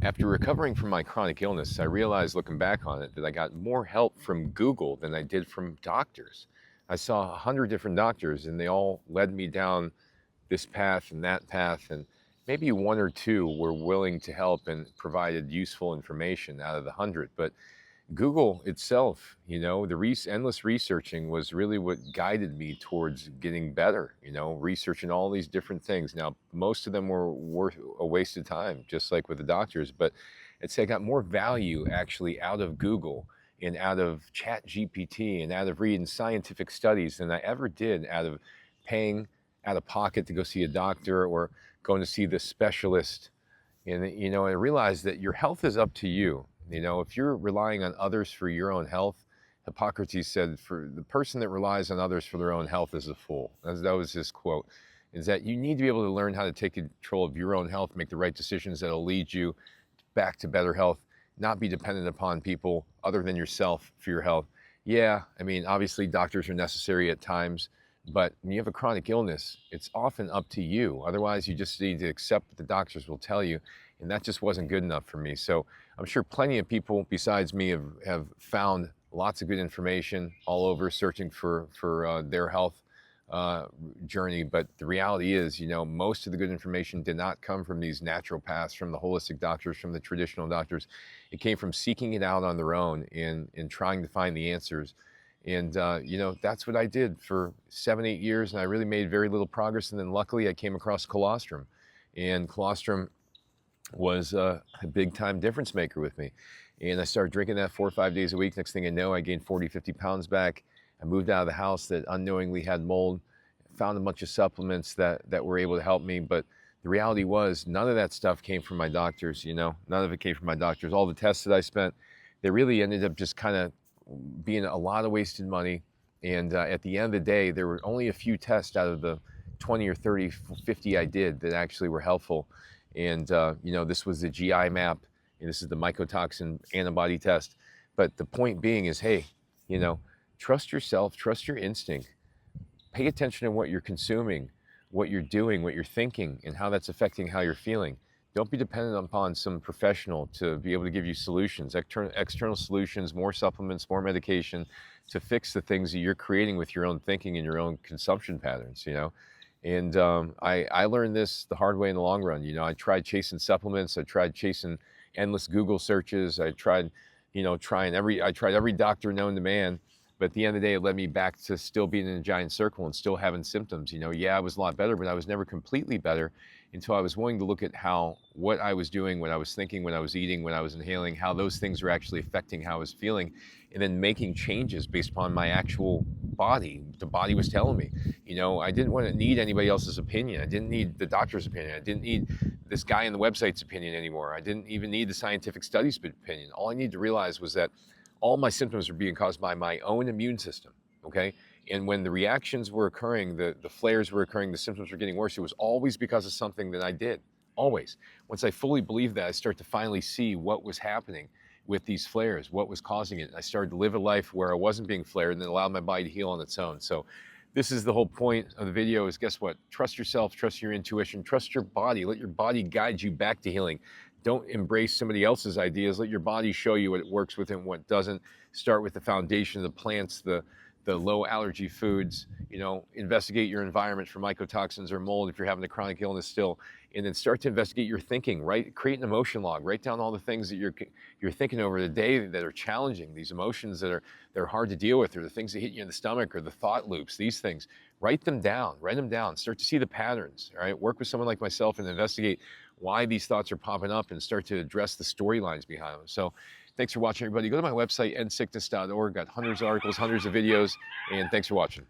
After recovering from my chronic illness, I realized looking back on it that I got more help from Google than I did from doctors. I saw 100 different doctors and they all led me down this path and that path, and maybe one or two were willing to help and provided useful information out of the 100. But Google itself, the endless researching was really what guided me towards getting better, researching all these different things. Now, most of them were worth a waste of time, just like with the doctors, but I'd say I got more value actually out of Google and out of Chat GPT and out of reading scientific studies than I ever did out of paying out of pocket to go see a doctor or going to see the specialist. And, I realized that your health is up to you. If you're relying on others for your own health, Hippocrates said, for the person that relies on others for their own health is a fool. That was his quote, is that you need to be able to learn how to take control of your own health, make the right decisions that'll lead you back to better health, not be dependent upon people other than yourself for your health. Yeah, I mean, obviously doctors are necessary at times, but when you have a chronic illness, it's often up to you. Otherwise, you just need to accept what the doctors will tell you. And that just wasn't good enough for me. So I'm sure plenty of people besides me have found lots of good information all over searching for their health journey. But the reality is, most of the good information did not come from these natural paths, from the holistic doctors, from the traditional doctors. It came from seeking it out on their own and trying to find the answers. And, that's what I did for 7, 8 years. And I really made very little progress. And then luckily I came across colostrum. And colostrum was a big time difference maker with me. And I started drinking that 4 or 5 days a week. Next thing I know, I gained 40, 50 pounds back. I moved out of the house that unknowingly had mold, found a bunch of supplements that were able to help me. But the reality was none of that stuff came from my doctors, none of it came from my doctors. All the tests that I spent, they really ended up just kind of being a lot of wasted money. And at the end of the day, there were only a few tests out of the 20 or 30, 50 I did that actually were helpful. And, this was the GI map, and this is the mycotoxin antibody test. But the point being is, hey, trust yourself, trust your instinct, pay attention to what you're consuming, what you're doing, what you're thinking, and how that's affecting how you're feeling. Don't be dependent upon some professional to be able to give you solutions, external solutions, more supplements, more medication to fix the things that you're creating with your own thinking and your own consumption patterns, And I learned this the hard way in the long run. I tried chasing supplements. I tried chasing endless Google searches. I tried, I tried every doctor known to man. But at the end of the day, it led me back to still being in a giant circle and still having symptoms. Yeah, I was a lot better, but I was never completely better until I was willing to look at what I was doing, what I was thinking, what I was eating, what I was inhaling, how those things were actually affecting how I was feeling, and then making changes based upon my actual body. The body was telling me, I didn't want to need anybody else's opinion. I didn't need the doctor's opinion. I didn't need this guy on the website's opinion anymore. I didn't even need the scientific studies opinion. All I needed to realize was that all my symptoms were being caused by my own immune system, okay? And when the reactions were occurring, the flares were occurring, the symptoms were getting worse, it was always because of something that I did, always. Once I fully believed that, I started to finally see what was happening with these flares, what was causing it. And I started to live a life where I wasn't being flared and then allowed my body to heal on its own. So this is the whole point of the video is, guess what? Trust yourself, trust your intuition, trust your body. Let your body guide you back to healing. Don't embrace somebody else's ideas. Let your body show you what works with it and what doesn't. Start with the foundation, the plants, the low allergy foods. Investigate your environment for mycotoxins or mold if you're having a chronic illness still, and then start to investigate your thinking. Right, create an emotion log. Write down all the things that you're thinking over the day that are challenging. These emotions that are hard to deal with, or the things that hit you in the stomach, or the thought loops. These things. Write them down. Write them down. Start to see the patterns. All right. Work with someone like myself and investigate why these thoughts are popping up and start to address the storylines behind them. So thanks for watching, everybody. Go to my website, endsickness.org. Got hundreds of articles, hundreds of videos, and thanks for watching.